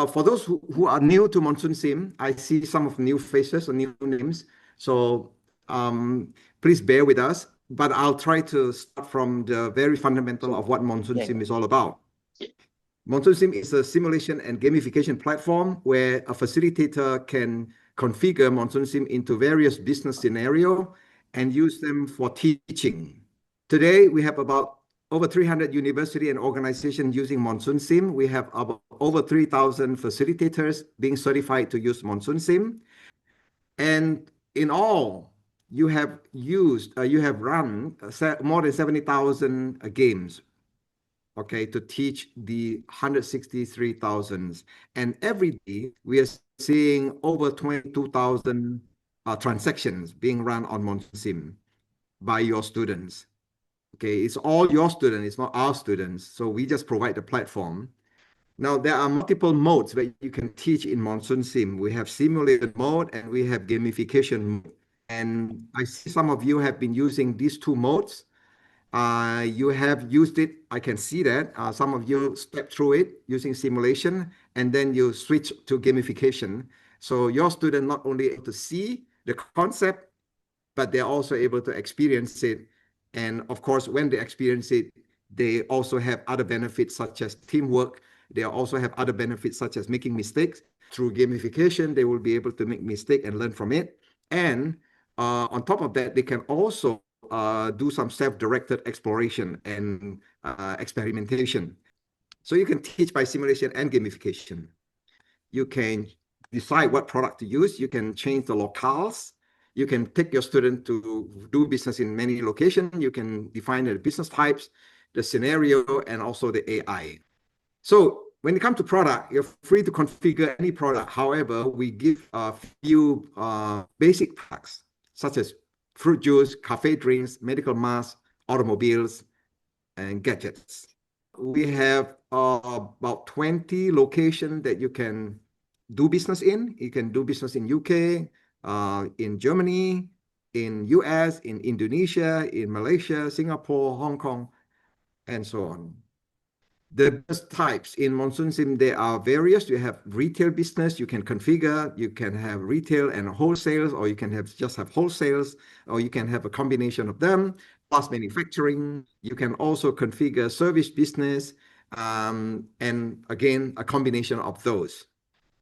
for those who are new to Monsoonsim, I see some of new faces or new names. So please bear with us. But I'll try to start from the very fundamental of what Monsoonsim is all about. Monsoonsim is a simulation and gamification platform where a facilitator can configure Monsoonsim into various business scenarios and use them for teaching. Today, we have about over 300 universities and organizations using Monsoonsim. We have about over 3,000 facilitators being certified to use Monsoonsim. And in all, you have run more than 70,000 games, okay, to teach the 163,000. And every day we are seeing over 22,000 transactions being run on Monsoonsim by your students. Okay, it's all your students, it's not our students. So we just provide the platform. Now, there are multiple modes where you can teach in Monsoonsim. We have simulated mode and we have gamification mode. And I see some of you have been using these two modes. You have used it, I can see that. Some of you step through it using simulation and then you switch to gamification. So your student not only able to see the concept, but they're also able to experience it. And of course, when they experience it, they also have other benefits such as teamwork. They also have other benefits such as making mistakes. Through gamification, they will be able to make mistakes and learn from it. And on top of that, they can also do some self-directed exploration and experimentation. So you can teach by simulation and gamification. You can decide what product to use. You can change the locales. You can take your student to do business in many locations. You can define the business types, the scenario, and also the AI. So when it comes to product, you're free to configure any product. However, we give a few basic products, such as fruit juice, cafe drinks, medical masks, automobiles, and gadgets. We have about 20 locations that you can do business in. You can do business in UK, in Germany, in US, in Indonesia, in Malaysia, Singapore, Hong Kong, and so on. The business types in Monsoonsim, there are various. You have retail business, you can configure, you can have retail and wholesales, or you can just have wholesales, or you can have a combination of them, plus manufacturing. You can also configure service business, and again, a combination of those.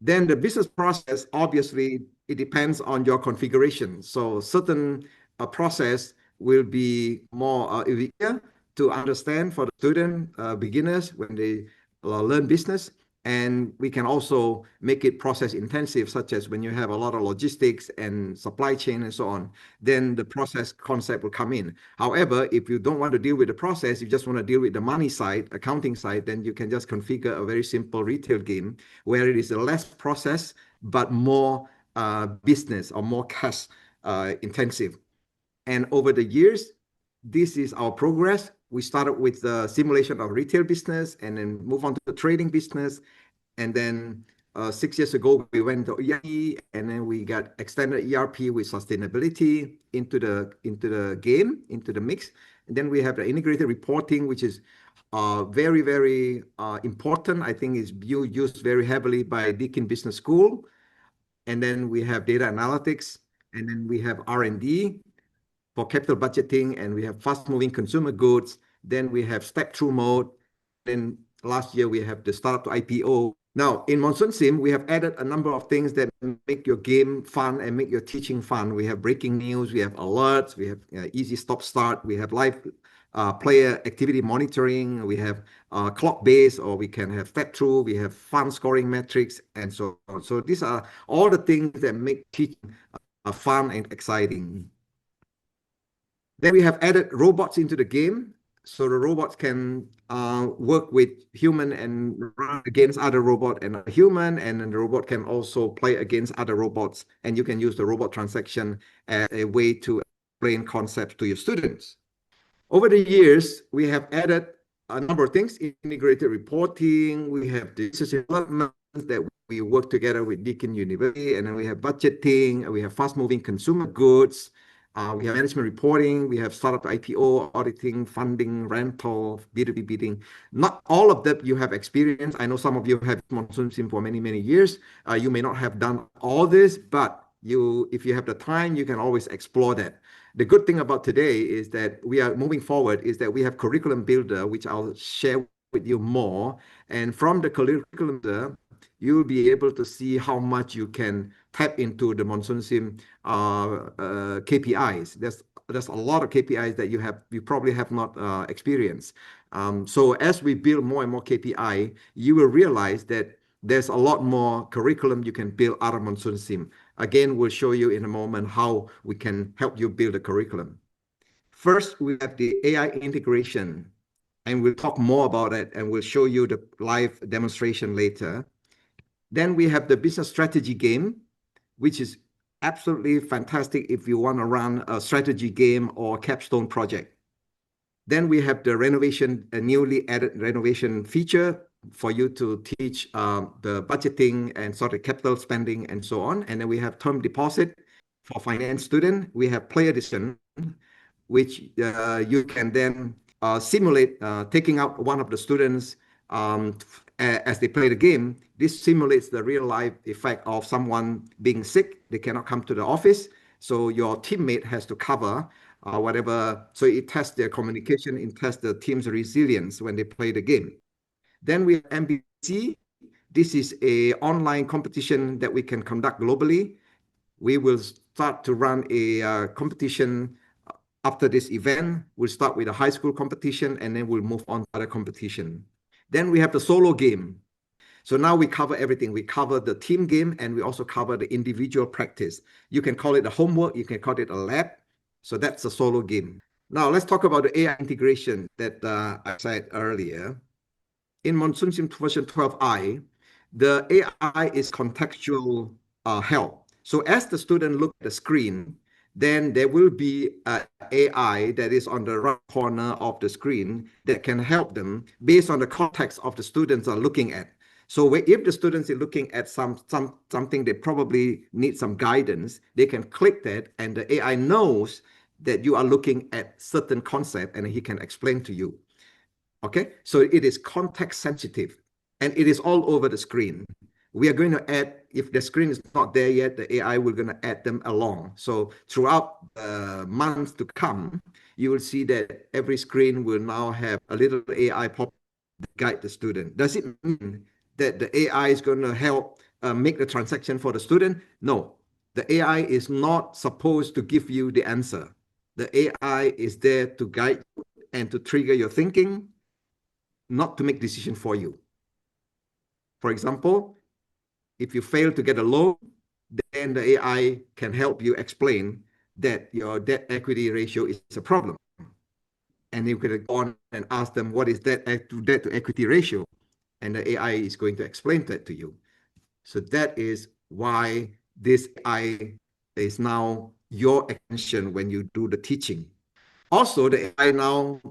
Then the business process, obviously, it depends on your configuration. So certain process will be more easier to understand for the student beginners when they learn business. And we can also make it process intensive, such as when you have a lot of logistics and supply chain and so on, then the process concept will come in. However, if you don't want to deal with the process, you just want to deal with the money side, accounting side, then you can just configure a very simple retail game where it is a less process, but more business or more cash intensive. And over the years, this is our progress. We started with the simulation of retail business and then move on to the trading business. And then 6 years ago, we went to ERP, and then we got extended ERP with sustainability into the game, into the mix. And then we have the integrated reporting, which is very, very important. I think is used very heavily by Deakin Business School. And then we have data analytics, and then we have R&D for capital budgeting, and we have fast-moving consumer goods. Then we have step-through mode. Then last year, we have the startup to IPO. Now, in Monsoonsim, we have added a number of things that make your game fun and make your teaching fun. We have breaking news, we have alerts, we have easy stop-start, we have live player activity monitoring, we have clock-based, or we can have step-through, we have fun scoring metrics, and so on. So these are all the things that make teaching fun and exciting. Then we have added robots into the game. So the robots can work with human and run against other robot and a human, and then the robot can also play against other robots. And you can use the robot transaction as a way to explain concepts to your students. Over the years, we have added a number of things, integrated reporting. We have the business development that we work together with Deakin University, and then we have budgeting, and we have fast-moving consumer goods. We have management reporting, we have startup IPO, auditing, funding, rental, B2B bidding. Not all of that you have experience. I know some of you have Monsoonsim for many, many years. You may not have done all this, but if you have the time, you can always explore that. The good thing about today is that we are moving forward is that we have curriculum builder, which I'll share with you more. And from the curriculum builder, you'll be able to see how much you can tap into the Monsoonsim KPIs. There's a lot of KPIs that you probably have not experienced. So as we build more and more KPI, you will realize that there's a lot more curriculum you can build out of Monsoonsim. Again, we'll show you in a moment how we can help you build a curriculum. First, we have the AI integration, and we'll talk more about it, and we'll show you the live demonstration later. Then we have the business strategy game, which is absolutely fantastic if you want to run a strategy game or capstone project. Then we have the renovation, a newly added renovation feature for you to teach the budgeting and sort of capital spending and so on. And then we have term deposit for finance student. We have player decision, which you can then simulate taking out one of the students as they play the game. This simulates the real life effect of someone being sick. They cannot come to the office. So your teammate has to cover whatever. So it tests their communication, it tests the team's resilience when they play the game. Then we have MBC. This is a online competition that we can conduct globally. We will start to run a competition after this event. We'll start with a high school competition, and then we'll move on to other competition. Then we have the solo game. So now we cover everything. We cover the team game, and we also cover the individual practice. You can call it a homework. You can call it a lab. So that's a solo game. Now let's talk about the AI integration that I said earlier. In Monsoonsim version 12i, the AI is contextual help. So as the student look at the screen, then there will be an AI that is on the right corner of the screen that can help them based on the context of the students are looking at. So if the students are looking at something they probably need some guidance, they can click that, and the AI knows that you are looking at certain concept, and he can explain to you. Okay, so it is context sensitive, and it is all over the screen. We are going to add, if the screen is not there yet, the AI will going to add them along. So throughout the months to come, you will see that every screen will now have a little AI pop to guide the student. Does it mean that the AI is going to help make the transaction for the student? No, the AI is not supposed to give you the answer. The AI is there to guide you and to trigger your thinking, not to make decision for you. For example, if you fail to get a loan, then the AI can help you explain that your debt equity ratio is a problem. And you can go on and ask them, what is debt to equity ratio? And the AI is going to explain that to you. So that is why this AI is now your attention when you do the teaching. Also, the AI now,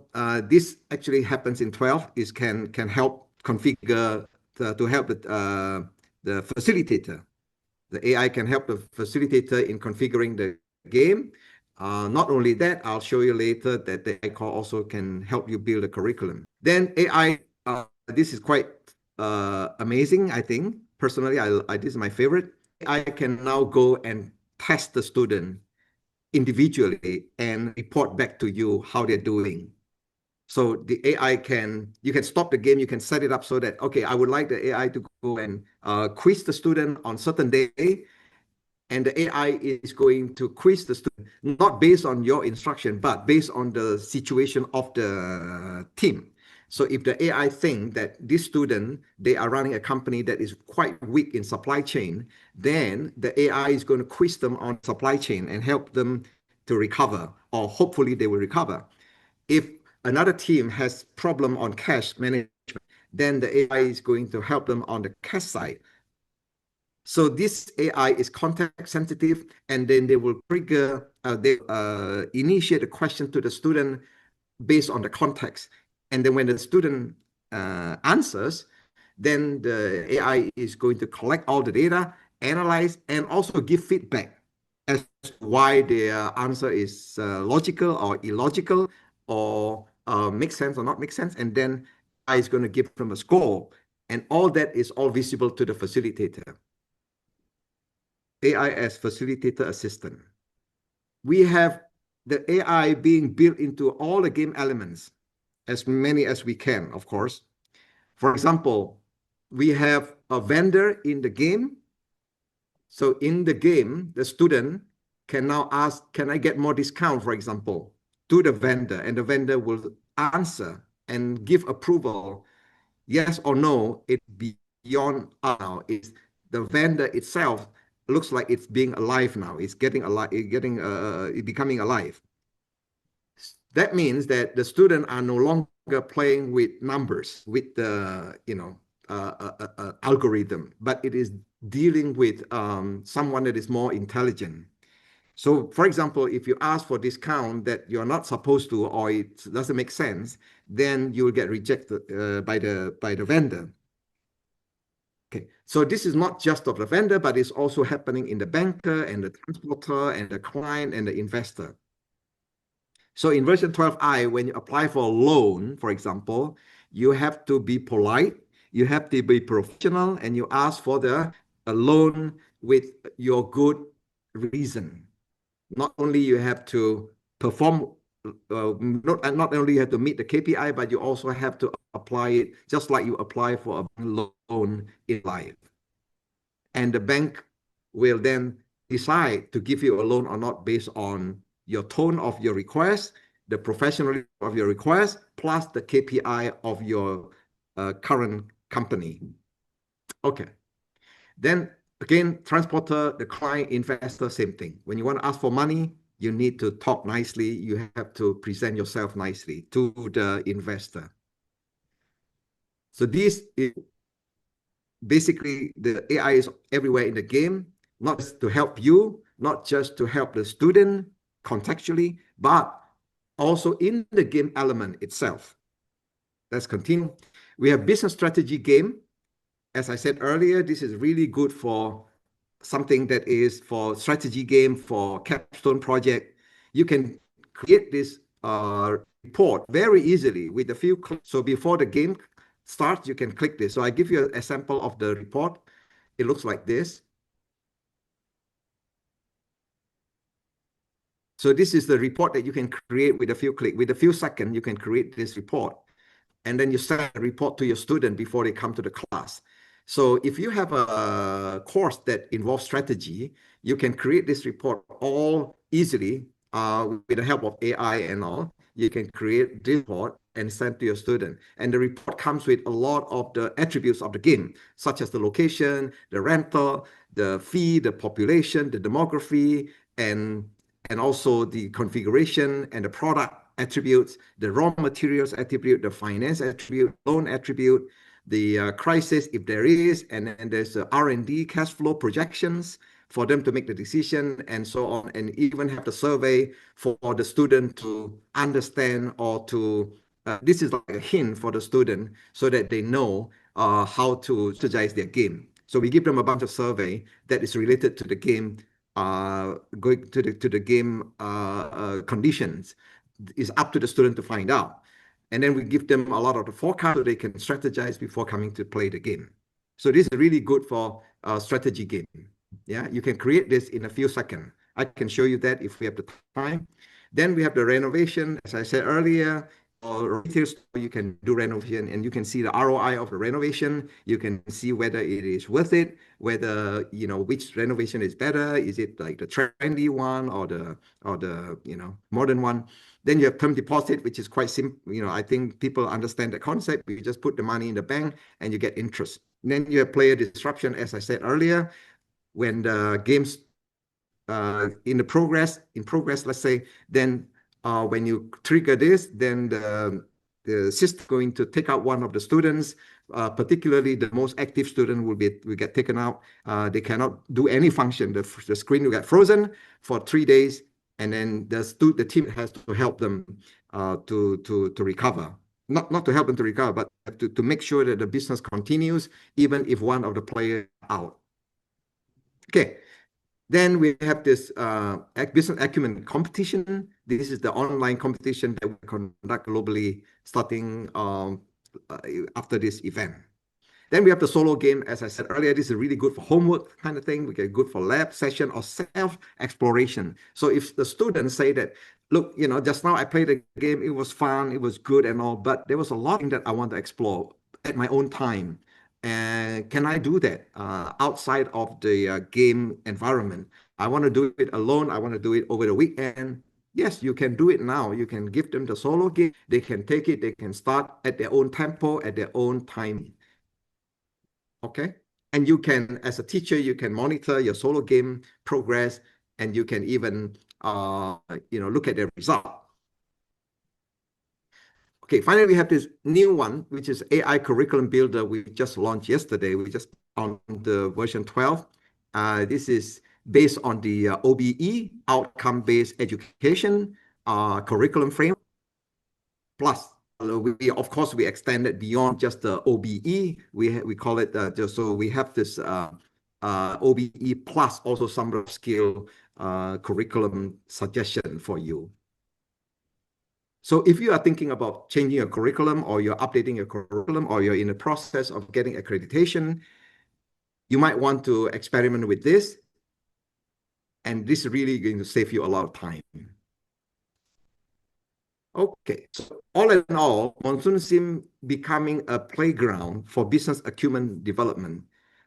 this actually happens in 12, is can help configure to help the facilitator. The AI can help the facilitator in configuring the game. Not only that, I'll show you later that the AI also can help you build a curriculum. Then AI, this is quite amazing, I think. Personally, this is my favorite. AI can now go and test the student individually and report back to you how they're doing. So the AI you can stop the game, you can set it up so that, okay, I would like the AI to go and quiz the student on certain day, and the AI is going to quiz the student, not based on your instruction, but based on the situation of the team. So if the AI think that this student, they are running a company that is quite weak in supply chain, then the AI is going to quiz them on supply chain and help them to recover, or hopefully they will recover. If another team has problem on cash management, then the AI is going to help them on the cash side. So this AI is context sensitive, and then they will trigger, they initiate a question to the student based on the context. And then when the student answers, then the AI is going to collect all the data, analyze, and also give feedback. as to why their answer is logical or illogical, or make sense or not make sense. And then I is going to give them a score. And all that is all visible to the facilitator. AI as facilitator assistant. We have the AI being built into all the game elements, as many as we can, of course. For example, we have a vendor in the game. So in the game, the student can now ask, can I get more discount, for example, to the vendor, and the vendor will answer and give approval, yes or no. It beyond now is the vendor itself looks like it's being alive now. It's getting alive, it's becoming alive. That means that the students are no longer playing with numbers, with the algorithm, but it is dealing with someone that is more intelligent. So, for example, if you ask for discount that you're not supposed to, or it doesn't make sense, then you will get rejected by the vendor. Okay, so this is not just of the vendor, but it's also happening in the banker and the transporter and the client and the investor. So in version 12i, when you apply for a loan, for example, you have to be polite, you have to be professional, and you ask for a loan with your good reason. Not only you have to perform, not only you have to meet the KPI, but you also have to apply it just like you apply for a loan in life. And the bank will then decide to give you a loan or not based on your tone of your request, the professionalism of your request, plus the KPI of your current company. Okay. Then again, transporter, the client, investor, same thing. When you want to ask for money, you need to talk nicely. You have to present yourself nicely to the investor. So this is basically the AI is everywhere in the game, not just to help you, not just to help the student contextually, but also in the game element itself. Let's continue. We have business strategy game. As I said earlier, this is really good for something that is for strategy game, for capstone project. You can create this report very easily with a few clicks. So before the game starts, you can click this. So I give you a sample of the report. It looks like this. So this is the report that you can create with a few clicks. With a few seconds, you can create this report. And then you send a report to your student before they come to the class. So if you have a course that involves strategy, you can create this report all easily with the help of AI and all. You can create this report and send to your student. And the report comes with a lot of the attributes of the game, such as the location, the rental, the fee, the population, the demography, and also the configuration and the product attributes, the raw materials attribute, the finance attribute, loan attribute, the crisis if there is, and then there's the R&D cash flow projections for them to make the decision and so on, and even have the survey for the student to understand or to, this is like a hint for the student so that they know how to strategize their game. So we give them a bunch of survey that is related to the game, going to the game conditions. Is up to the student to find out. And then we give them a lot of the forecast so they can strategize before coming to play the game. So this is really good for a strategy game. Yeah, you can create this in a few seconds. I can show you that if we have the time. Then we have the renovation, as I said earlier, or retail store, you can do renovation and you can see the ROI of the renovation. You can see whether it is worth it, whether, which renovation is better. Is it like the trendy one or the modern one? Then you have term deposit, which is quite simple. I think people understand the concept. You just put the money in the bank and you get interest. And then you have player disruption, as I said earlier, when the games in progress, let's say, then when you trigger this, then the system is going to take out one of the students, particularly the most active student will get taken out. They cannot do any function. The screen will get frozen for 3 days, and then the team has to help them to recover. Not to help them to recover, but to make sure that the business continues, even if one of the players is out. Okay. Then we have this business acumen competition. This is the online competition that we conduct globally starting after this event. Then we have the solo game. As I said earlier, this is really good for homework kind of thing. We get good for lab session or self-exploration. So if the students say that, look, just now I played the game, it was fun, it was good and all, but there was a lot that I want to explore at my own time. And can I do that outside of the game environment? I want to do it alone. I want to do it over the weekend. Yes, you can do it now. You can give them the solo game. They can take it. They can start at their own tempo, at their own time. Okay. And you can, as a teacher, you can monitor your solo game progress, and you can even, look at the result. Okay, finally, we have this new one, which is AI Curriculum Builder. We just launched yesterday. We just on the version 12. This is based on the OBE, outcome-based education curriculum frame. Plus, of course, we extended beyond just the OBE. We call it so we have this OBE plus also some skill curriculum suggestion for you. So if you are thinking about changing your curriculum, or you're updating your curriculum, or you're in the process of getting accreditation, you might want to experiment with this. And this is really going to save you a lot of time. Okay, so all in all, Monsoonsim becoming a playground for business acumen development.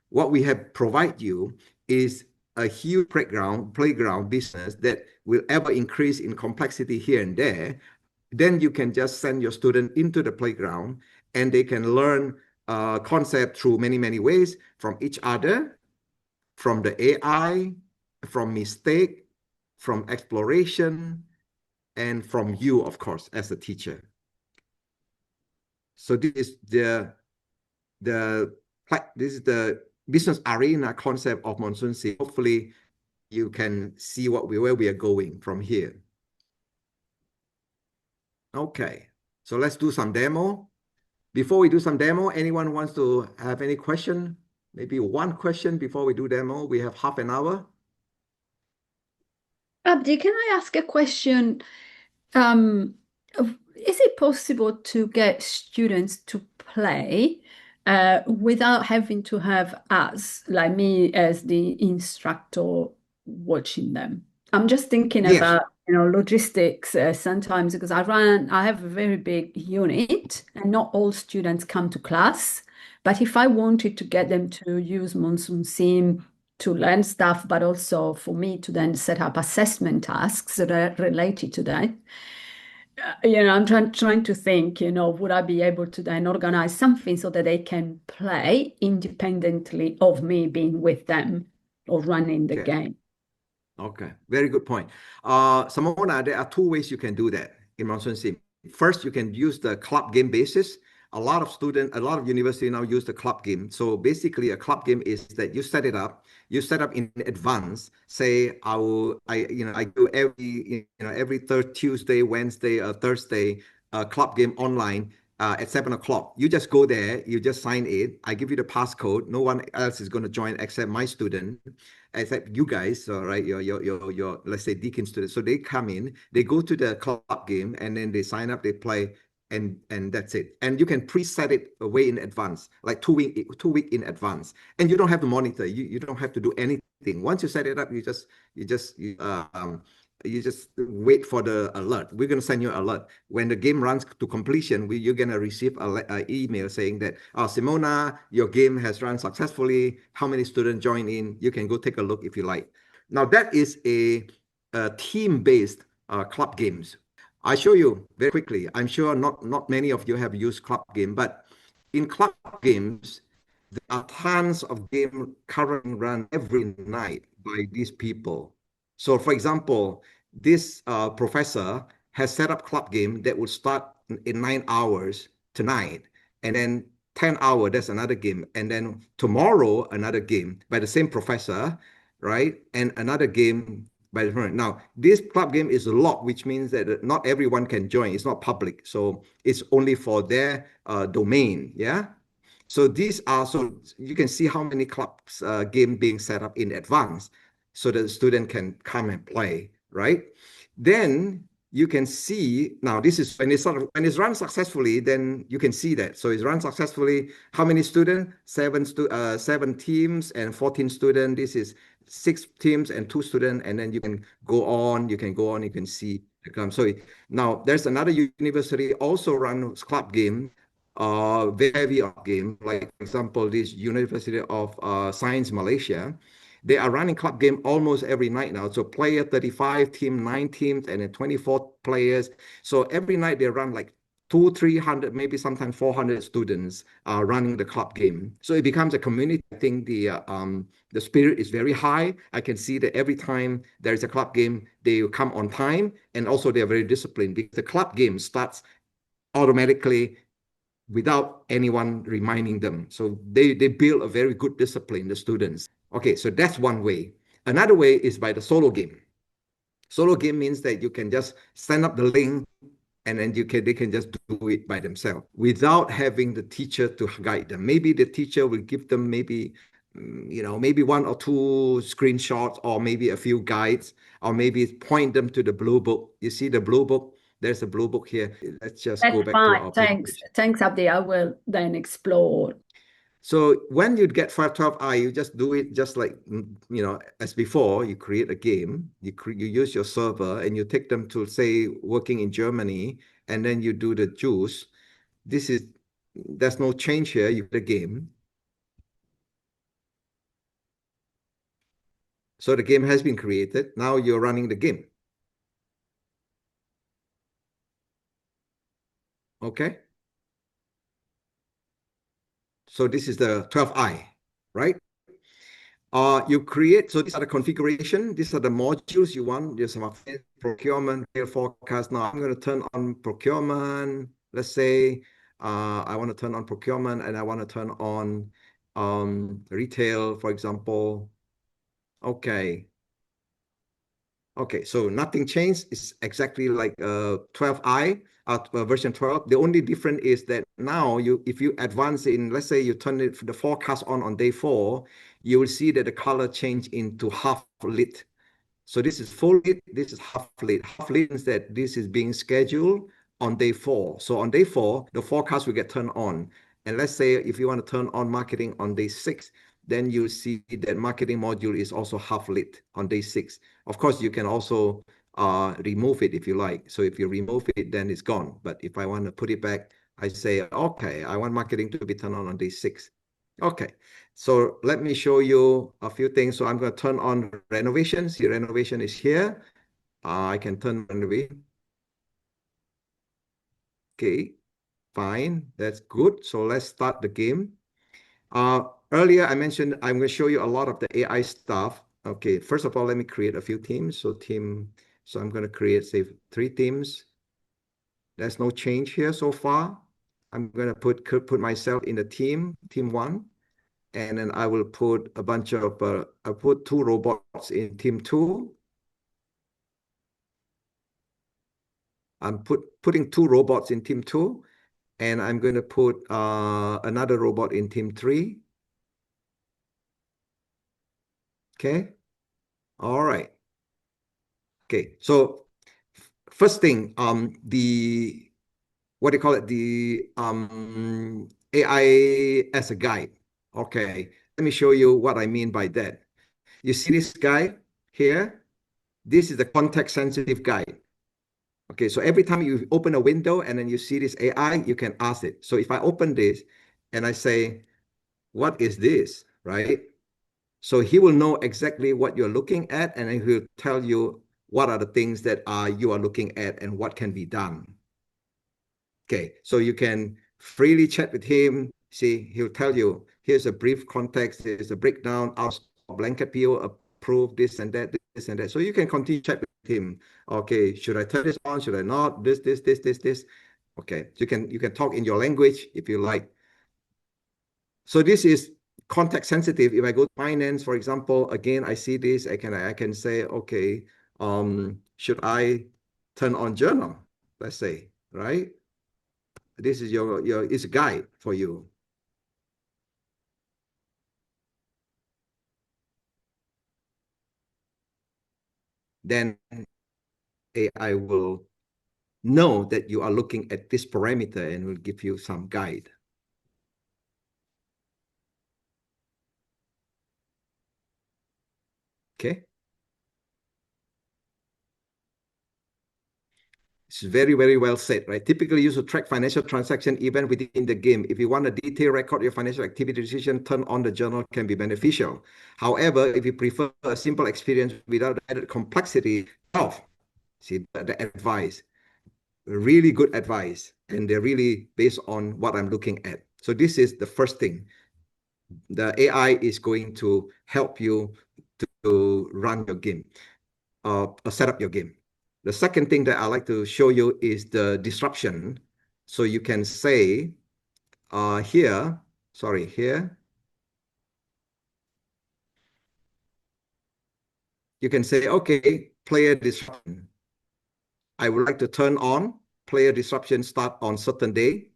What we have provide you is a huge playground business that will ever increase in complexity here and there. Then you can just send your student into the playground, and they can learn concept through many, many ways, from each other, from the AI, from mistake, from exploration, and from you, of course, as a teacher. So this is the business arena concept of Monsoonsim. Hopefully, you can see where we are going from here. Okay, so let's do some demo. Before we do some demo, anyone wants to have any question? Maybe one question before we do demo. We have half an hour. Abdi, can I ask a question? Is it possible to get students to play without having to have us, like me, as the instructor watching them? I'm just thinking Yes. about, logistics sometimes, because I have a very big unit and not all students come to class. But if I wanted to get them to use Monsoonsim to learn stuff, but also for me to then set up assessment tasks that are related to that. I'm trying to think, would I be able to then organize something so that they can play independently of me being with them or running the game? Okay, very good point. Samona, there are two ways you can do that in Monsoonsim. First, you can use the club game basis. A lot of university now use the club game. So basically, a club game is that you set up in advance. Say I do every third Tuesday, Wednesday, Thursday, club game online. At 7 o'clock, you just go there, you just sign in. I give you the passcode. No one else is going to join except my student, except you guys, right? Your let's say Deacon students. So they come in, they go to the club game, and then they sign up, they play, and that's it. And you can preset it way in advance, like 2 week in advance, and you don't have to monitor. You don't have to do anything. Once you set it up, you just wait for the alert. We're going to send you an alert. When the game runs to completion, you're going to receive an email saying that, Simona, your game has run successfully. How many students join in? You can go take a look if you like. Now, that is a team-based club games. I show you very quickly. I'm sure not many of you have used club game, but in club games, there are tons of game currently run every night by these people. So, for example, this professor has set up club game that will start in 9 hours tonight, and then 10 hours, that's another game. And then tomorrow, another game by the same professor, right? And another game by the friend. Now, this club game is locked, which means that not everyone can join. It's not public. So it's only for their domain. Yeah. So you can see how many clubs game being set up in advance. so that the student can come and play, right? Then you can see now this is when it's run successfully, then you can see that. So it's run successfully. How many students? Seven teams and 14 students. This is 6 teams and 2 students, and then you can go on. You can see the come. So now there's another university also runs club game, very game. Like for example, this University of Science Malaysia. They are running club game almost every night now. So player 35, team 9 teams, and then 24 players. So every night they run like 300, maybe sometimes 400 students are running the club game. So it becomes a community. I think the spirit is very high. I can see that every time there is a club game, they come on time, and also they are very disciplined because the club game starts automatically without anyone reminding them. So they build a very good discipline, the students. Okay, so that's one way. Another way is by the solo game. Solo game means that you can just send up the link and then they can just do it by themselves without having the teacher to guide them. Maybe the teacher will give them maybe maybe 1 or 2 screenshots or maybe a few guides or maybe point them to the blue book. You see the blue book? There's a blue book here. Let's just go That's back to fine. our Thanks. presentation. Thanks, Abdi. I will then explore. So when you get 512i, you just do it just like, as before. You create a game, you use your server, and you take them to, say, working in Germany, and then you do the juice. There's no change here. You the game. So the game has been created. Now you're running the game. Okay. So this is the 12i, right? You create, so these are the configuration. These are the modules you want. There's some procurement, real forecast. Now I'm going to turn on procurement. Let's say I want to turn on procurement and I want to turn on retail, for example. Okay. Okay, so nothing changed. It's exactly like 12i, version 12. The only difference is that now if you advance in, let's say you turn the forecast on day 4, you will see that the color change into half lit. So this is full lit, this is half lit. Half lit means that this is being scheduled on day 4. So on day 4, the forecast will get turned on. And let's say if you want to turn on marketing on day 6, then you see that marketing module is also half lit on day 6. Of course, you can also remove it if you like. So if you remove it, then it's gone. But if I want to put it back, I say, okay, I want marketing to be turned on day 6. Okay, so let me show you a few things. So I'm going to turn on renovation. See, renovation is here. I can turn renovation. Okay, fine. That's good. So let's start the game. Earlier, I mentioned I'm going to show you a lot of the AI stuff. Okay, first of all, let me create a few teams. So I'm going to create, say, 3 teams. There's no change here so far. I'm going to put myself in the team 1. And then I will put a bunch of, I put 2 robots in team 2. I'm putting 2 robots in team 2. And I'm going to put another robot in team 3. Okay. All right. Okay. So first thing, what do you call it? The AI as a guide. Okay. Let me show you what I mean by that. You see this guy here? This is the context sensitive guide. Okay, so every time you open a window and then you see this AI, you can ask it. So if I open this and I say, what is this, right? So he will know exactly what you're looking at, and then he'll tell you what are the things that you are looking at and what can be done. Okay, so you can freely chat with him. See, he'll tell you, here's a brief context, here's a breakdown, our blanket PO approved, this and that, this and that. So you can continue chat with him. Okay, should I turn this on? Should I not? This. Okay, so you can talk in your language if you like. So this is context sensitive. If I go to finance, for example, again, I see this, I can say, okay, should I turn on journal? Let's say, right? This is it's a guide for you. then AI will know that you are looking at this parameter and will give you some guide. Okay. It's very, very well said, right? Typically used to track financial transaction even within the game. If you want a detailed record of your financial activity decision, turn on the journal can be beneficial. However, if you prefer a simple experience without added complexity, oh, see the advice, really good advice, and they're really based on what I'm looking at. So this is the first thing. The AI is going to help you to run your game, set up your game. The second thing that I like to show you is the disruption. So you can say here, you can say, okay, player disruption. I would like to turn on player disruption start on certain day.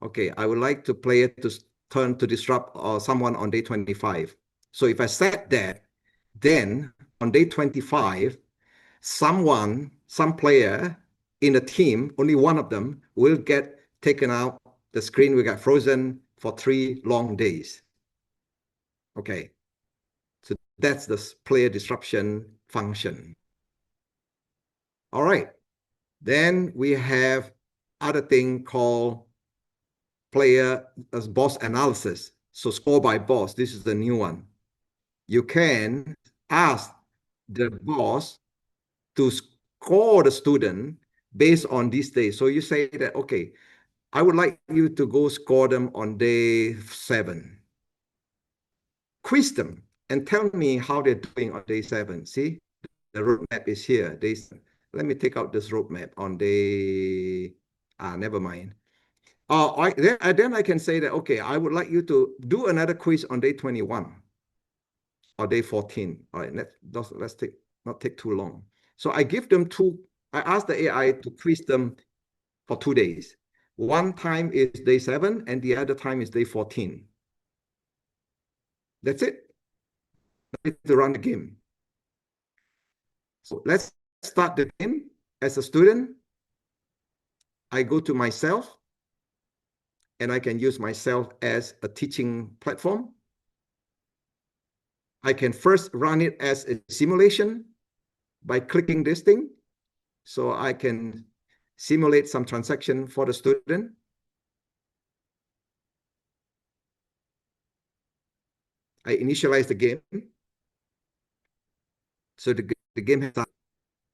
Okay, I would like to player to turn to disrupt someone on day 25. So if I set that, then on day 25, some player in the team, only one of them will get taken out. The screen will get frozen for 3 long days. Okay, so that's the player disruption function. All right, then we have other thing called player as boss analysis. So score by boss, this is the new one. You can ask the boss to score the student based on these days. So you say that, okay, I would like you to go score them on day 7. Quiz them and tell me how they're doing on day 7. See, the roadmap is here. Let me take out this roadmap on day, never mind. Then I can say that, okay, I would like you to do another quiz on day 21 or day 14. All right, let's not take too long. So I ask the AI to quiz them for 2 days. One time is day 7 and the other time is day 14. That's it. To run the game. So let's start the game. As a student, I go to myself and I can use myself as a teaching platform. I can first run it as a simulation by clicking this thing. So I can simulate some transaction for the student. I initialize the game. So the game has started.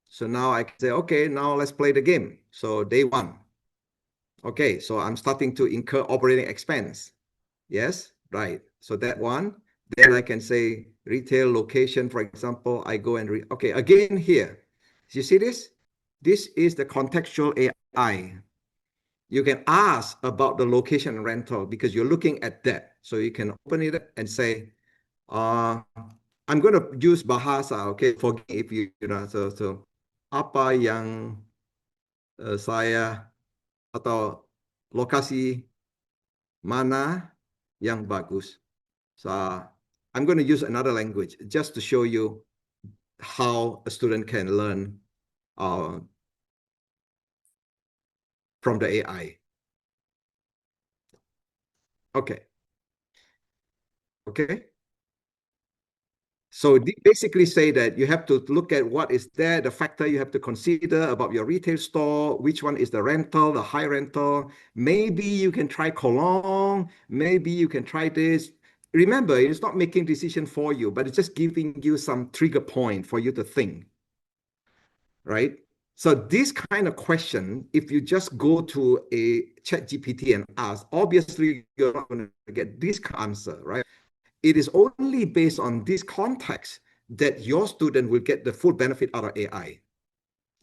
So now I can say, okay, now let's play the game. So day 1. Okay, so I'm starting to incur operating expense. Yes, right. So that one. Then I can say retail location, for example. I go and okay, again here. You see this? This is the contextual AI. You can ask about the location rental because you're looking at that. So you can open it and say, I'm going to use bahasa, okay? Forgive if you know. So apa yang saya atau lokasi mana yang bagus. So I'm going to use another language just to show you how a student can learn from the AI. Okay. Okay. So they basically say that you have to look at what is there, the factor you have to consider about your retail store, which one is the rental, the high rental. Maybe you can try Cologne, maybe you can try this. Remember, it's not making decision for you, but it's just giving you some trigger point for you to think, right? So this kind of question, if you just go to a chat GPT and ask, obviously you're not going to get this answer, right? It is only based on this context that your student will get the full benefit out of AI.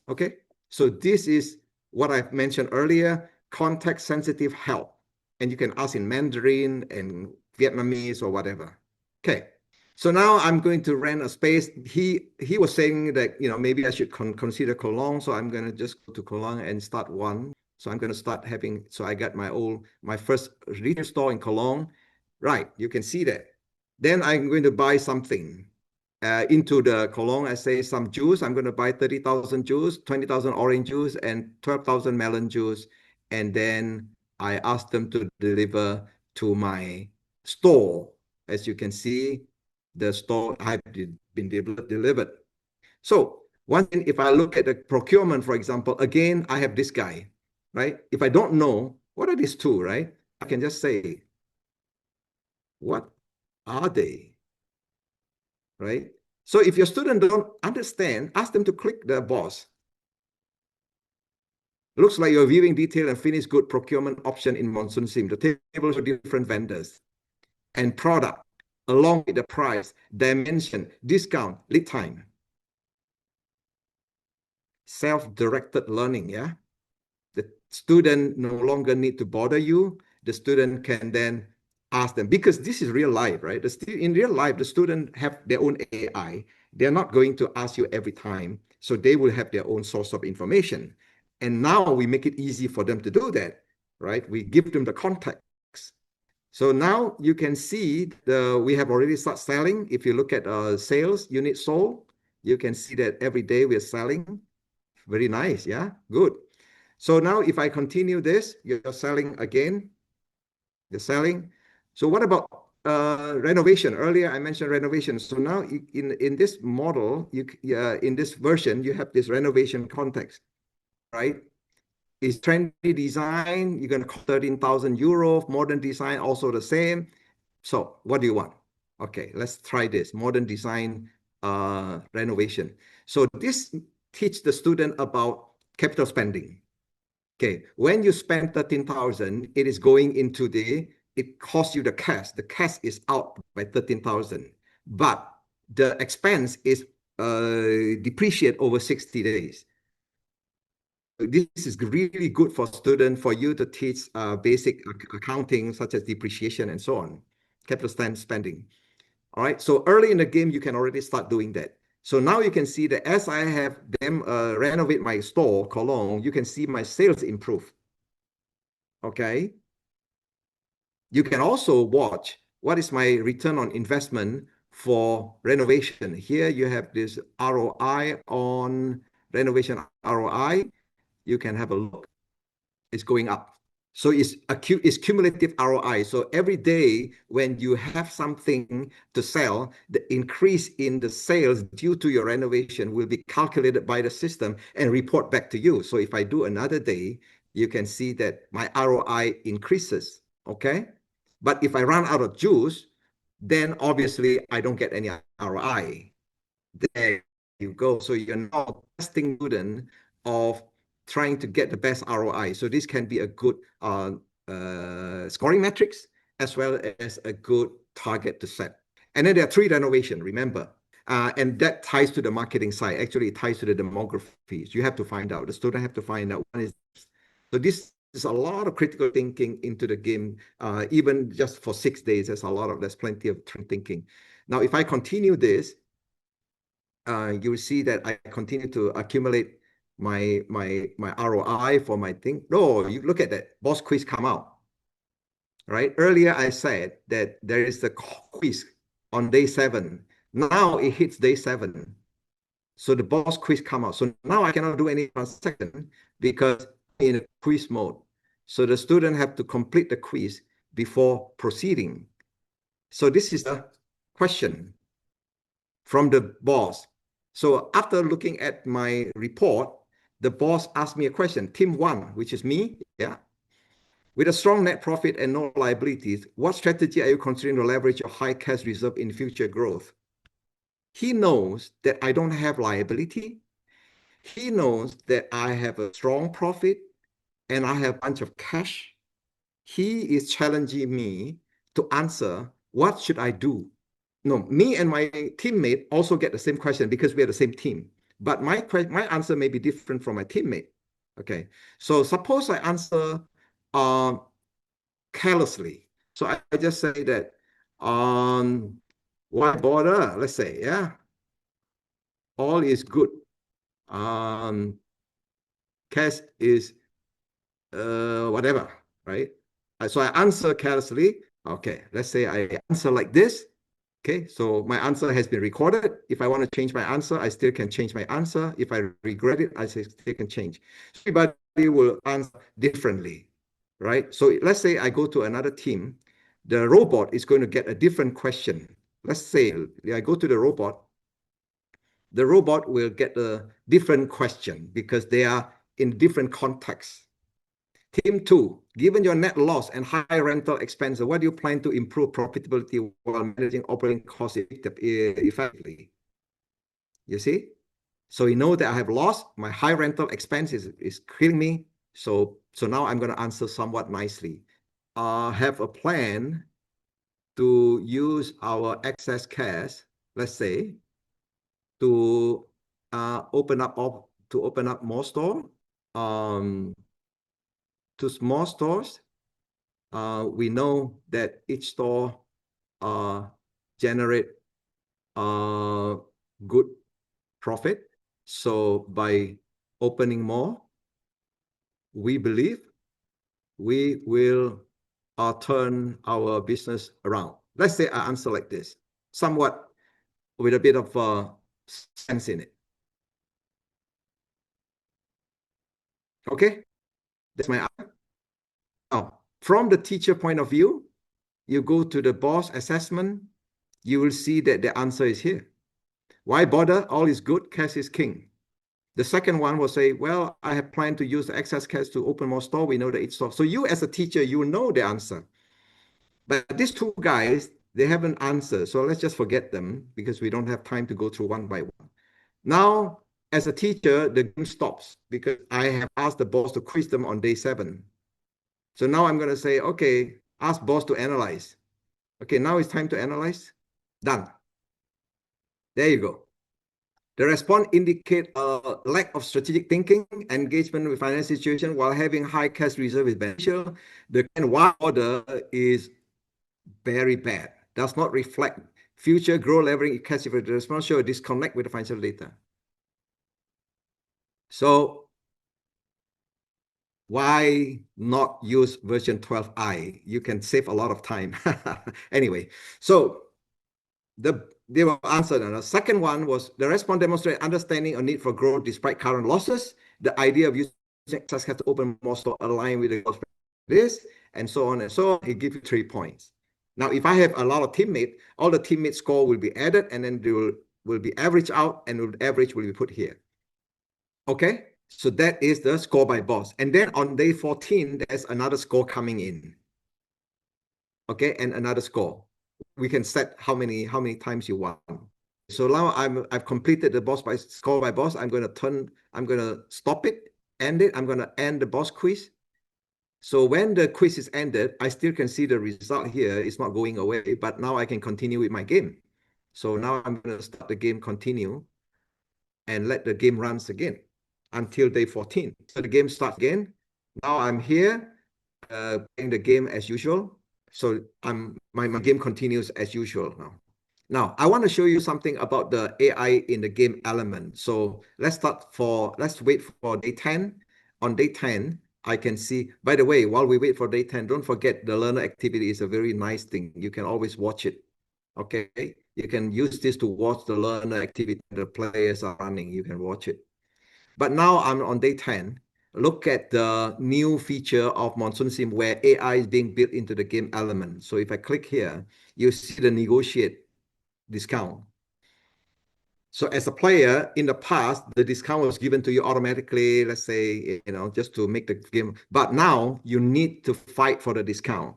Okay, so this is what I've mentioned earlier, context-sensitive help. And you can ask in Mandarin and Vietnamese or whatever. Okay, so now I'm going to rent a space. He was saying that, maybe I should consider Cologne. So I'm going to just go to Cologne and start one. So I'm going to start having, so I got my first retail store in Cologne. Right, you can see that. Then I'm going to buy something. into the column, I say some juice. I'm going to buy 30,000 juice, 20,000 orange juice, and 12,000 melon juice. And then I ask them to deliver to my store. As you can see, the store have been delivered. So one thing, if I look at the procurement, for example, again, I have this guy, right? If I don't know, what are these two, right? I can just say, what are they, right? So if your student don't understand, ask them to click the boss. Looks like you're viewing detailed and finished good procurement option in Monsoonsim. The tables of different vendors and product along with the price, dimension, discount, lead time. Self-directed learning, yeah? The student no longer need to bother you. The student can then ask them, because this is real life, right? In real life, the student have their own AI. They're not going to ask you every time. So they will have their own source of information. And now we make it easy for them to do that, right? We give them the context. So now you can see we have already started selling. If you look at sales, unit sold, you can see that every day we're selling. Very nice, yeah, good. So now if I continue this, you're selling again, you're selling. So what about renovation? Earlier I mentioned renovation. So now in this model, in this version, you have this renovation context, right? Is trendy design, you're going to cost 13,000 euro, modern design, also the same. So what do you want? Okay, let's try this, modern design renovation. So this teach the student about capital spending. Okay, when you spend 13,000, it is going into it costs you the cash. The cash is out by 13,000, but the expense is depreciate over 60 days. This is really good for students, for you to teach basic accounting, such as depreciation and so on, capital spending. All right, so early in the game, you can already start doing that. So now you can see that as I have them renovate my store, Cologne, you can see my sales improve. Okay. You can also watch what is my return on investment for renovation. Here you have this ROI on renovation ROI. You can have a look. It's going up. So it's cumulative ROI. So every day when you have something to sell, the increase in the sales due to your renovation will be calculated by the system and report back to you. So if I do another day, you can see that my ROI increases, okay? But if I run out of juice, then obviously I don't get any ROI. There you go. So you're now testing student of trying to get the best ROI. So this can be a good scoring metrics as well as a good target to set. And then there are 3 renovation, remember. And that ties to the marketing side. Actually, it ties to the demographies. You have to find out. The student have to find out what is. So this is a lot of critical thinking into the game. Even just for 6 days, there's plenty of thinking. Now, if I continue this, you will see that I continue to accumulate my ROI for my thing. No, you look at that boss quiz come out, right? Earlier I said that there is the quiz on day 7. Now it hits day 7. So the boss quiz come out. So now I cannot do any transaction because in a quiz mode. So the student have to complete the quiz before proceeding. So this is the question from the boss. So after looking at my report, the boss asked me a question. Team 1, which is me, yeah. With a strong net profit and no liabilities, what strategy are you considering to leverage your high cash reserve in future growth? He knows that I don't have liability. He knows that I have a strong profit and I have a bunch of cash. He is challenging me to answer, what should I do? No, me and my teammate also get the same question because we are the same team. But my answer may be different from my teammate. Okay, so suppose I answer carelessly. So I just say that, why bother? Let's say, yeah, all is good. Cash is whatever, right? So I answer carelessly. Okay, let's say I answer like this. Okay, so my answer has been recorded. If I want to change my answer, I still can change my answer. If I regret it, I still can change. So everybody will answer differently, right? So let's say I go to another team, the robot is going to get a different question. Let's say I go to the robot will get a different question because they are in different contexts. Team 2, given your net loss and high rental expenses, what do you plan to improve profitability while managing operating costs effectively? You see? So you know that I have lost, my high rental expense is killing me. So now I'm going to answer somewhat nicely. Have a plan to use our excess cash, let's say, to open up more store, to small stores. We know that each store generate good profit. So by opening more, we believe we will turn our business around. Let's say I answer like this, somewhat with a bit of sense in it. Okay, that's my answer. Now, from the teacher point of view, you go to the boss assessment, you will see that the answer is here. Why bother? All is good, cash is king. The second one will say, well, I have planned to use the excess cash to open more store. We know that it's store. So you as a teacher, you know the answer. But these two guys, they haven't answered. So let's just forget them because we don't have time to go through one by one. Now, as a teacher, the game stops because I have asked the boss to quiz them on day 7. So now I'm going to say, okay, ask boss to analyze. Okay, now it's time to analyze. Done. There you go. The response indicate a lack of strategic thinking, engagement with financial situation while having high cash reserve is beneficial. The why order is very bad. Does not reflect future growth leveraging cash. If the response show a disconnect with the financial data. So why not use version 12i? You can save a lot of time. Anyway, so they will answer. And the second one was the response demonstrate understanding or need for growth despite current losses. The idea of using excess cash to open more store align with the this and so on and so on. It gives you 3 points. Now, if I have a lot of teammates, all the teammate score will be added and then they will be averaged out and the average will be put here. Okay, so that is the score by boss. And then on day 14, there's another score coming in. Okay, and another score. We can set how many times you want. So now I've completed the boss by score by boss. I'm going to stop it, end it. I'm going to end the boss quiz. So when the quiz is ended, I still can see the result here. It's not going away, but now I can continue with my game. So now I'm going to start the game, continue, and let the game runs again until day 14. So the game starts again. Now I'm here, playing the game as usual. So my game continues as usual now. Now I want to show you something about the AI in the game element. So let's wait for day 10. On day 10, I can see, by the way, while we wait for day 10, don't forget the learner activity is a very nice thing. You can always watch it. Okay, you can use this to watch the learner activity the players are running. You can watch it. But now I'm on day 10. Look at the new feature of Monsoonsim where AI is being built into the game element. So if I click here, you see the negotiate discount. So as a player in the past, the discount was given to you automatically, let's say, just to make the game. But now you need to fight for the discount,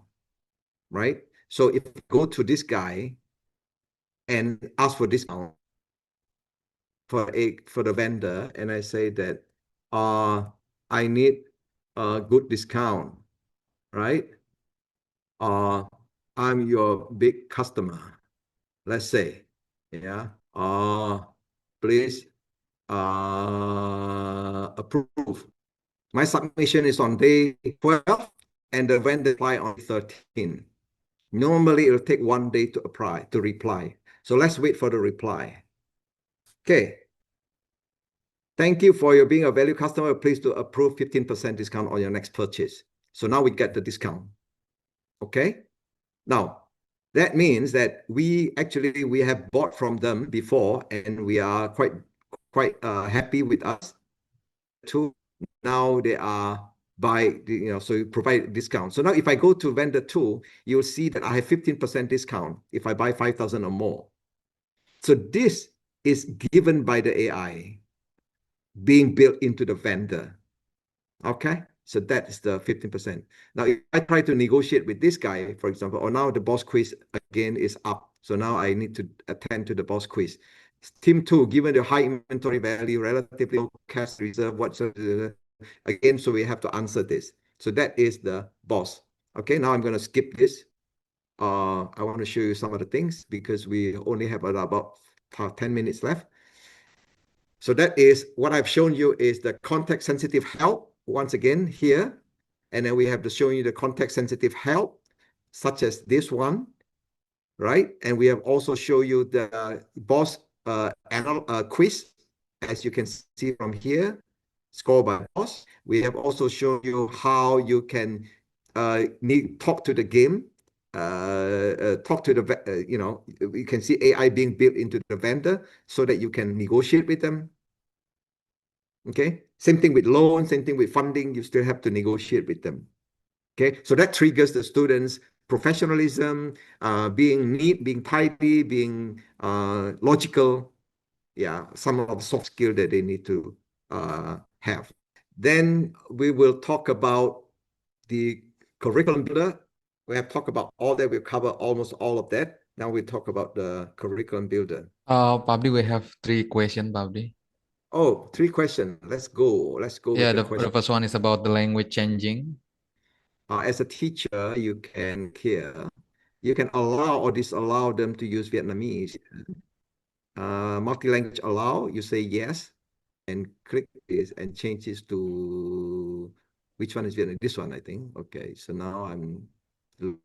right? So if I go to this guy and ask for discount for the vendor, and I say that I need a good discount, right? I'm your big customer, let's say, yeah. Please approve. My submission is on day 12 and the vendor reply on 13. Normally it'll take 1 day to reply. So let's wait for the reply. Okay. Thank you for your being a value customer. Please to approve 15% discount on your next purchase. So now we get the discount. Okay. Now, That means that we have bought from them before, and we are quite happy with us too. Now they are so you provide discount. So now if I go to vendor two, you'll see that I have 15% discount if I buy 5,000 or more. So this is given by the AI being built into the vendor. Okay, so that is the 15%. Now, if I try to negotiate with this guy, for example, or now the boss quiz again is up. So now I need to attend to the boss quiz. Team two, given the high inventory value, relatively low cash reserve, again, so we have to answer this. So that is the boss. Okay, now I'm going to skip this. I want to show you some of the things because we only have about 10 minutes left. So that is what I've shown you is the context sensitive help once again here. And then we have to show you the context sensitive help, such as this one, right? And we have also show you the boss quiz, as you can see from here, score by boss. We have also shown you how you can talk to the game, talk to the, you can see AI being built into the vendor so that you can negotiate with them. Okay, same thing with loans, same thing with funding, you still have to negotiate with them. Okay, so that triggers the students' professionalism, being neat, being tidy, being logical. Yeah, some of the soft skill that they need to have. Then we will talk about the curriculum builder. We have talked about all that. We've covered almost all of that. Now we talk about the curriculum builder. Pabdi, we have three questions, Pabdi. Oh, three questions. Let's go. Let's go with Yeah, the the question. first one is about the language changing. As a teacher, you can allow or disallow them to use Vietnamese. Multi-language allow, you say yes, and click this and change this to, which one is Vietnamese? This one, I think. Okay, so now I'm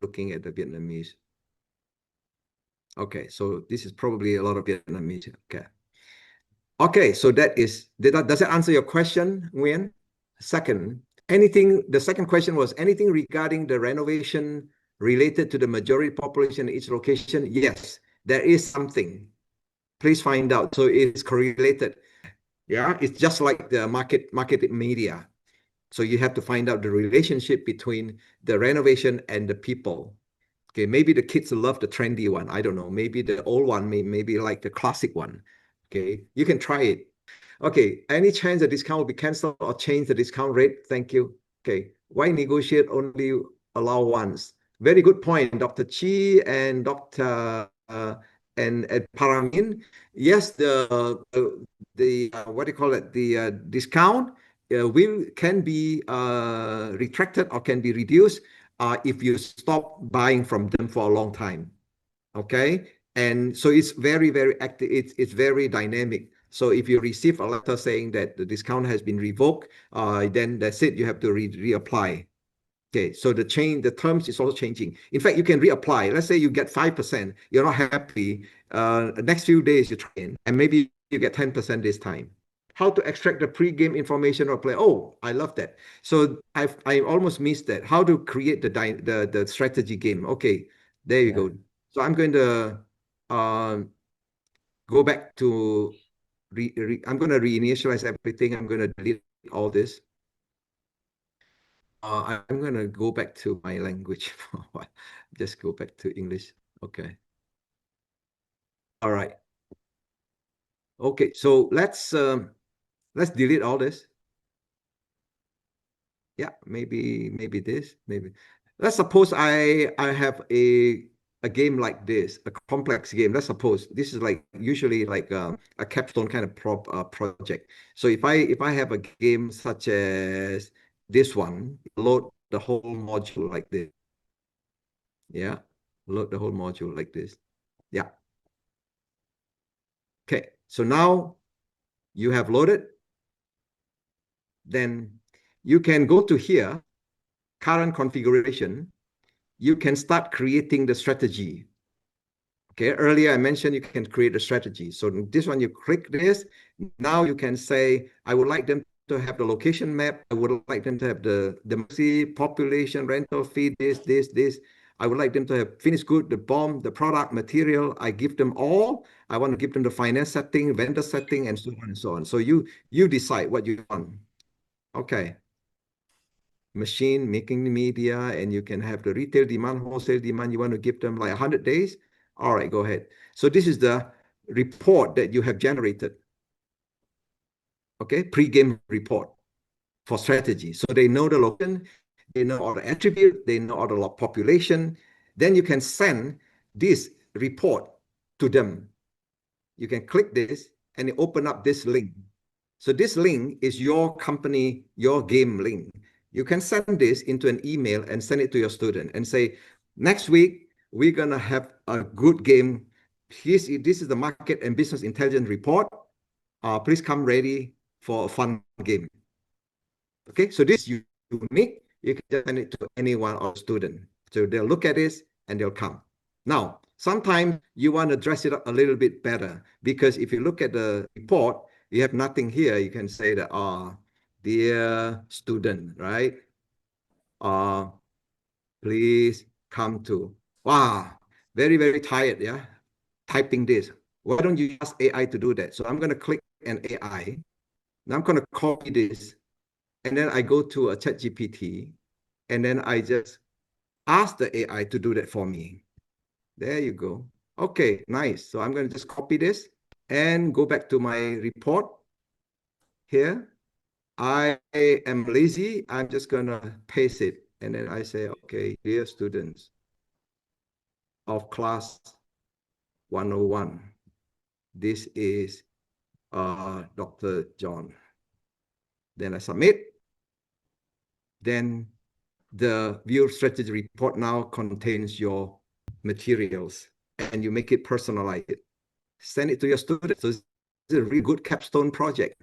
looking at the Vietnamese. Okay, so this is probably a lot of Vietnamese. Okay. Okay, so does that answer your question, Nguyen? Second, the second question was anything regarding the renovation related to the majority population in each location? Yes, there is something. Please find out. So it's correlated. Yeah, it's just like the market media. So you have to find out the relationship between the renovation and the people. Okay, maybe the kids love the trendy one. I don't know. Maybe the old one, maybe like the classic one. Okay, you can try it. Okay, any chance the discount will be canceled or change the discount rate? Thank you. Okay, why negotiate only allow once? Very good point, Dr. Chi and Dr. And Paramin. Yes, the what do you call it? The discount can be retracted or can be reduced if you stop buying from them for a long time. Okay, and so it's very, very active. It's very dynamic. So if you receive a letter saying that the discount has been revoked, then that's it. You have to reapply. Okay, so the terms is also changing. In fact, you can reapply. Let's say you get 5%, you're not happy. The next few days you try in, and maybe you get 10% this time. How to extract the pre-game information or play? Oh, I love that. So I almost missed that. How to create the strategy game? Okay, there you go. So I'm going to go back to I'm going to reinitialize everything. I'm going to delete all this. I'm going to go back to my language for a while. Just go back to English. Okay. All right. Okay, so let's delete all this. Yeah, maybe this, maybe. Let's suppose I have a game like this, a complex game. Let's suppose this is like usually like a capstone kind of project. So if I have a game such as this one, load the whole module like this. Yeah, load the whole module like this. Yeah. Okay, so now you have loaded. Then you can go to here, current configuration. You can start creating the strategy. Okay, earlier I mentioned you can create a strategy. So this one, you click this. Now you can say, I would like them to have the location map. I would like them to have the population, rental fee, this. I would like them to have finished good, the BOM, the product, material. I give them all. I want to give them the finance setting, vendor setting, and so on and so on. So you decide what you want. Okay. Machine making the media, and you can have the retail demand, wholesale demand. You want to give them like 100 days. All right, go ahead. So this is the report that you have generated. Okay, pre-game report for strategy. So they know the location, they know all the attribute, they know all the population. Then you can send this report to them. You can click this and open up this link. So this link is your company, your game link. You can send this into an email and send it to your student and say, next week, we're going to have a good game. This is the market and business intelligence report. Please come ready for a fun game. Okay, so this is unique. You can just send it to anyone or student. So they'll look at this and they'll come. Now, sometimes you want to dress it up a little bit better, because if you look at the report, you have nothing here. You can say that, dear student, right? Please come to, wow, very, very tired, yeah? Typing this. Why don't you ask AI to do that? So I'm going to click an AI. Now I'm going to copy this. And then I go to a ChatGPT, and then I just ask the AI to do that for me. There you go. Okay, nice. So I'm going to just copy this and go back to my report here. I am lazy. I'm just going to paste it. And then I say, okay, dear students of class 101, this is Dr. John. Then I submit. Then the view strategy report now contains your materials, and you make it personalized. Send it to your students. So it's a really good capstone project.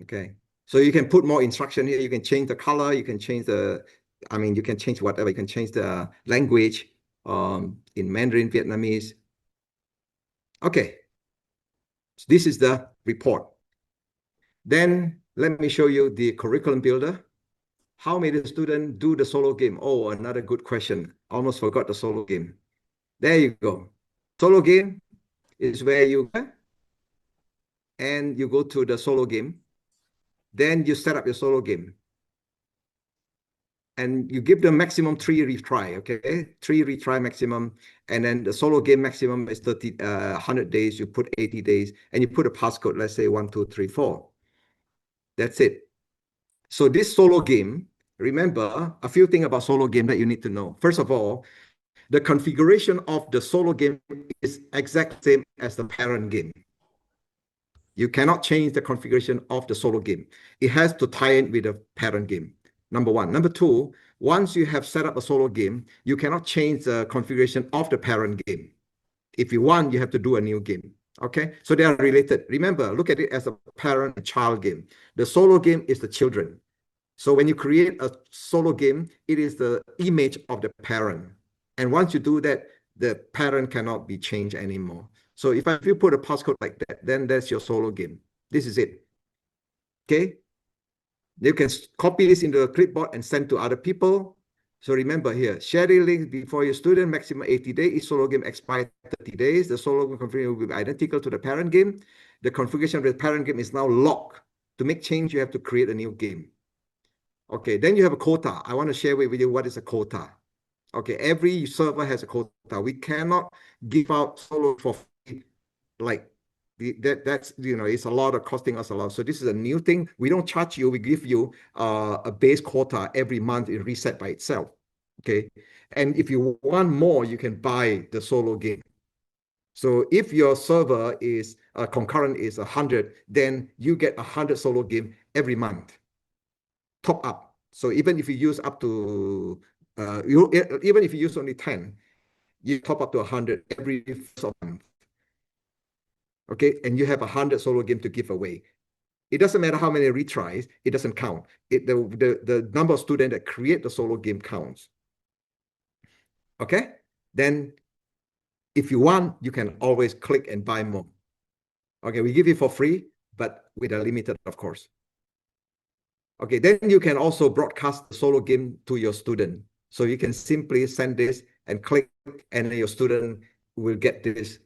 Okay. So you can put more instruction here. You can change the color. You can change you can change whatever. You can change the language in Mandarin, Vietnamese. Okay. So this is the report. Then let me show you the curriculum builder. How may the student do the solo game? Oh, another good question. Almost forgot the solo game. There you go. Solo game is where you go and you go to the solo game. Then you set up your solo game. And you give them maximum 3 retry, okay? 3 retry maximum. And then the solo game maximum is 100 days. You put 80 days and you put a passcode, let's say 1, 2, 3, 4. That's it. So this solo game, remember a few things about solo game that you need to know. First of all, the configuration of the solo game is exact same as the parent game. You cannot change the configuration of the solo game. It has to tie in with the parent game. Number one. Number two, once you have set up a solo game, you cannot change the configuration of the parent game. If you want, you have to do a new game. Okay, so they are related. Remember, look at it as a parent and child game. The solo game is the children. So when you create a solo game, it is the image of the parent. And once you do that, the parent cannot be changed anymore. So if you put a passcode like that, then that's your solo game. This is it. Okay. You can copy this into a clipboard and send to other people. So remember here, share the link before your student, maximum 80 days. Each solo game expires 30 days. The solo game configuration will be identical to the parent game. The configuration of the parent game is now locked. To make change, you have to create a new game. Okay, then you have a quota. I want to share with you what is a quota. Okay, every server has a quota. We cannot give out solo for free. Like that's it's a lot of costing us a lot. So this is a new thing. We don't charge you. We give you a base quota every month. It reset by itself. Okay, and if you want more, you can buy the solo game. So if your server is concurrent is 100, then you get 100 solo game every month. Top up. So even if you use up to even if you use only 10, you top up to 100 every first of the month. Okay, and you have 100 solo game to give away. It doesn't matter how many retries, it doesn't count. The number of students that create the solo game counts. Okay, then if you want, you can always click and buy more. Okay, we give it for free, but with a limited, of course. Okay, then you can also broadcast the solo game to your student. So you can simply send this and click, and then your student will get this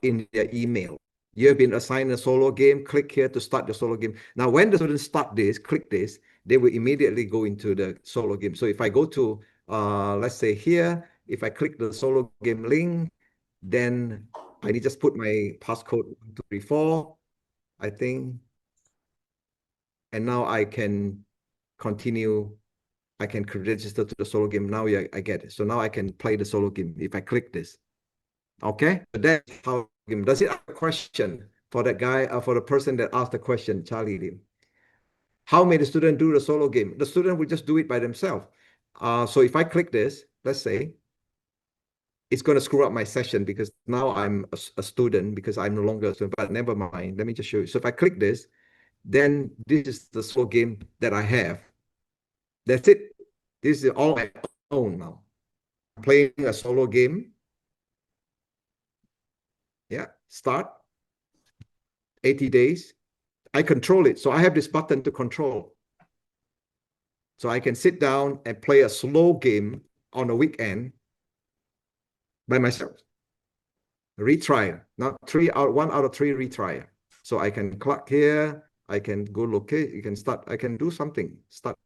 in their email. You have been assigned a solo game. Click here to start the solo game. Now, when the students start this, click this, they will immediately go into the solo game. So if I go to, let's say here, if I click the solo game link, then I need just put my passcode 1234, I think. And now I can continue. I can register to the solo game. Now I get it. So now I can play the solo game if I click this. Okay, so that's how. Does it have a question for that guy, for the person that asked the question, Charlie Lim? How may the student do the solo game? The student will just do it by themselves. So if I click this, let's say, it's going to screw up my session because now I'm a student because I'm no longer a student, but never mind. Let me just show you. So if I click this, then this is the solo game that I have. That's it. This is all my own now. I'm playing a solo game. Yeah, start. 80 days. I control it. So I have this button to control. So I can sit down and play a slow game on a weekend by myself. Retry. Not 1 out of 3 retry. So I can click here. I can go locate. You can start. I can do something. Start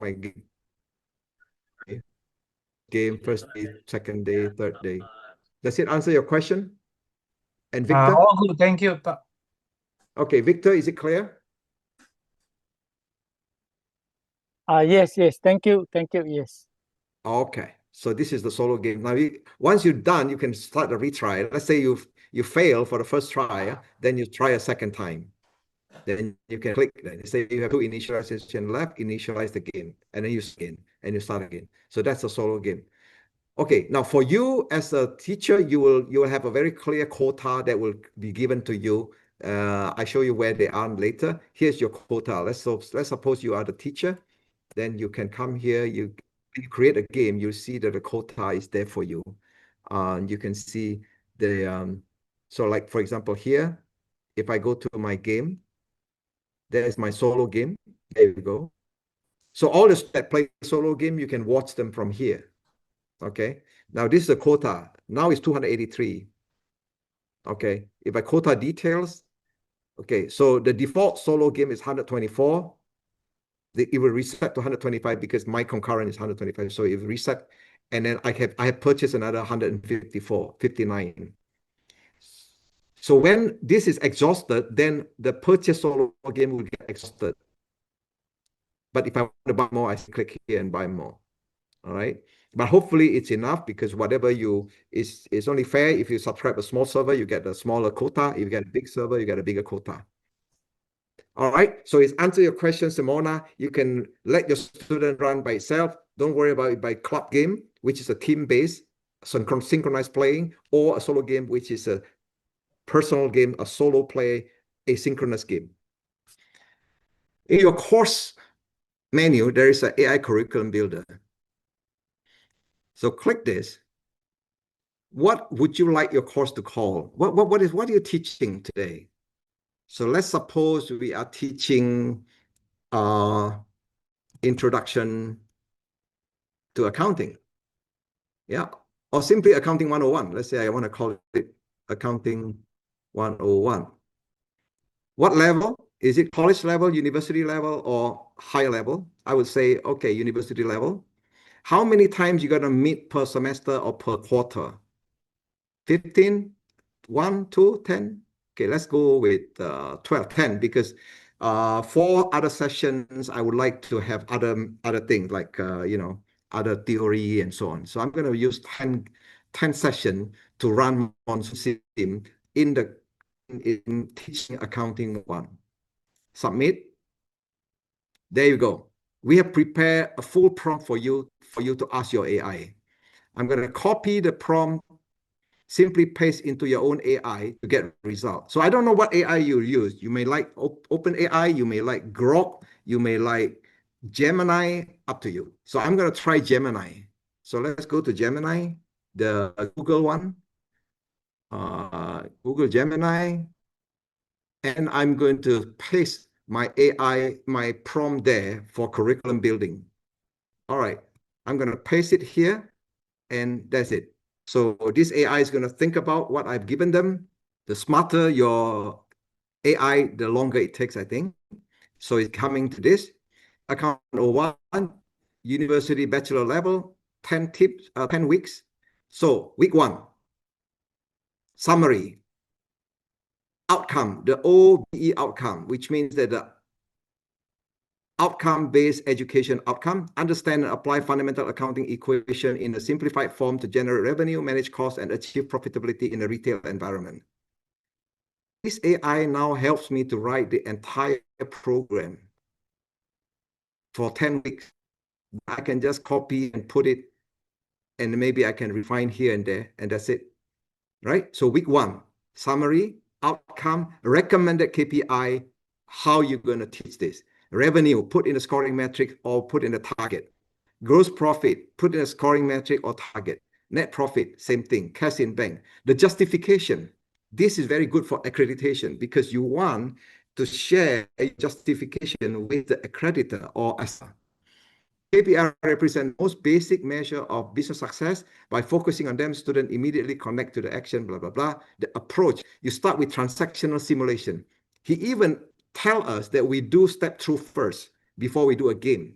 my game. Okay. Game first day, second day, third day. Does it answer your question? And Victor? All good. Thank you, Pak. Okay, Victor, is it clear? Yes. Thank you. Yes. Okay, so this is the solo game. Now, once you're done, you can start a retry. Let's say you fail for the first try, then you try a second time. Then you can click. Then say you have 2 initialization left, initialize the game, and then you again and you start again. So that's a solo game. Okay, now for you as a teacher, you will have a very clear quota that will be given to you. I show you where they are later. Here's your quota. Let's suppose you are the teacher. Then you can come here. You create a game. You see that the quota is there for you. You can see the so like for example here, if I go to my game, there's my solo game. There you go. So all the that play solo game, you can watch them from here. Okay. Now this is the quota. Now it's 283. Okay. If I quota details, okay. So the default solo game is 124. It will reset to 125 because my concurrent is 125. So it will reset, and then I have purchased another 154, 59. So when this is exhausted, then the purchase solo game will get exhausted. But if I want to buy more, I click here and buy more. All right. But hopefully it's enough because whatever it's only fair if you subscribe a small server, you get a smaller quota. If you get a big server, you get a bigger quota. All right. So it's answer your question, Simona. You can let your student run by itself. Don't worry about it by club game, which is a team-based, synchronized playing, or a solo game, which is a personal game, a solo play, asynchronous game. In your course menu, there is an AI curriculum builder. So click this. What would you like your course to call? What are you teaching today? So let's suppose we are teaching introduction to accounting. Yeah. Or simply accounting 101. Let's say I want to call it accounting 101. What level? Is it college level, university level, or high level? I would say, okay, university level. How many times you gonna meet per semester or per quarter? 15, 1, 2, 10? Okay, let's go with 12, 10, because 4 other sessions, I would like to have other things like, other theory and so on. So I'm going to use 10 sessions to run Monsoonsim in teaching accounting 1. Submit. There you go. We have prepared a full prompt for you to ask your AI. I'm going to copy the prompt, simply paste into your own AI to get results. So I don't know what AI you use. You may like OpenAI, you may like Grok, you may like Gemini, up to you. So I'm going to try Gemini. So let's go to Gemini, the Google one, Google Gemini, and I'm going to paste my AI, my prompt there for curriculum building. All right, I'm going to paste it here. and that's it. So this AI is going to think about what I've given them. The smarter your AI, the longer it takes, I think. So it's coming to this. Account 01, university bachelor level, 10 tips, 10 weeks. So week 1, summary, outcome, the OBE outcome, which means that the outcome-based education outcome, understand and apply fundamental accounting equation in a simplified form to generate revenue, manage costs, and achieve profitability in a retail environment. This AI now helps me to write the entire program for 10 weeks. I can just copy and put it, and maybe I can refine here and there, and that's it, right? So week 1, summary, outcome, recommended KPI, how you're going to teach this. Revenue, put in a scoring metric or put in a target. Gross profit, put in a scoring metric or target. Net profit, same thing, cash in bank. The justification, this is very good for accreditation because you want to share a justification with the accreditor or assessor. KPI represent most basic measure of business success. By focusing on them, students immediately connect to the action, blah, blah, blah. The approach, you start with transactional simulation. He even tell us that we do step through first before we do a game.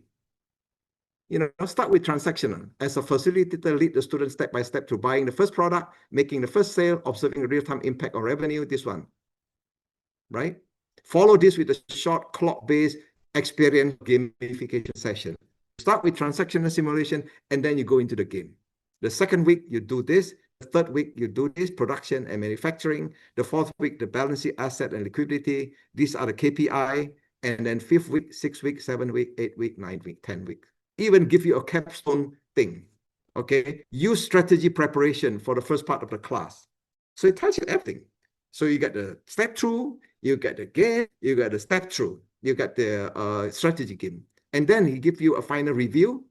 You know, start with transactional. As a facilitator, lead the student step by step through buying the first product, making the first sale, observing the real-time impact on revenue, this one, right? Follow this with a short clock-based experiential gamification session. Start with transactional simulation, and then you go into the game. The second week, you do this. The third week, you do this, production and manufacturing. The fourth week, the balance sheet, asset and liquidity. These are the KPI. And then 5th week, 6th week, 7th week, 8th week, 9th week, 10th week. Even give you a capstone thing, okay? Use strategy preparation for the first part of the class. So it tells you everything. So you get the step through, you get the game, you get the step through, you get the strategy game. And then he gives you a final review,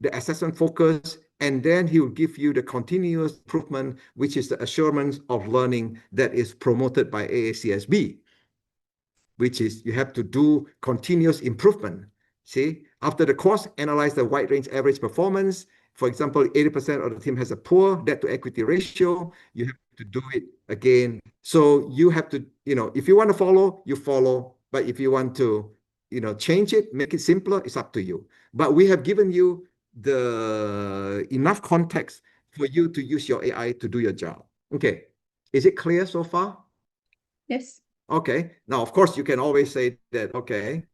the assessment focus, and then he will give you the continuous improvement, which is the assurance of learning that is promoted by AACSB, which is you have to do continuous improvement. See, after the course, analyze the wide range average performance. For example, 80% of the team has a poor debt to equity ratio. You have to do it again. So you have to, you know, if you want to follow, you follow. But if you want to, you know, change it, make it simpler, it's up to you. But we have given you the enough context for you to use your AI to do your job. Okay. Is it clear so far? Yes. Okay. Now, of course, you can always say that, okay,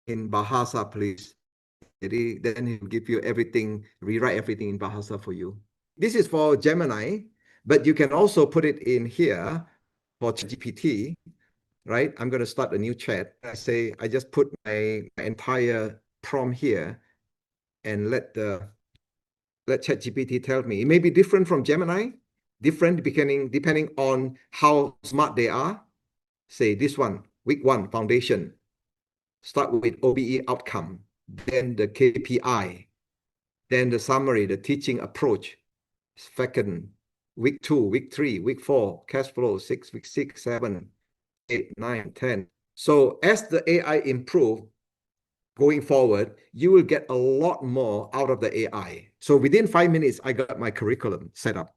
in Bahasa, please. Then he'll give you everything, rewrite everything in Bahasa for you. This is for Gemini, but you can also put it in here for GPT, right? I'm going to start a new chat. I just put my entire prompt here and let ChatGPT tell me. It may be different from Gemini, different depending on how smart they are. Say this one, week 1, foundation. Start with OBE outcome, then the KPI, then the summary, the teaching approach. Second, week 2, week 3, week 4, cash flow, 6, week 6, 7, 8, 9, 10. So as the AI improve going forward, you will get a lot more out of the AI. So within 5 minutes, I got my curriculum set up.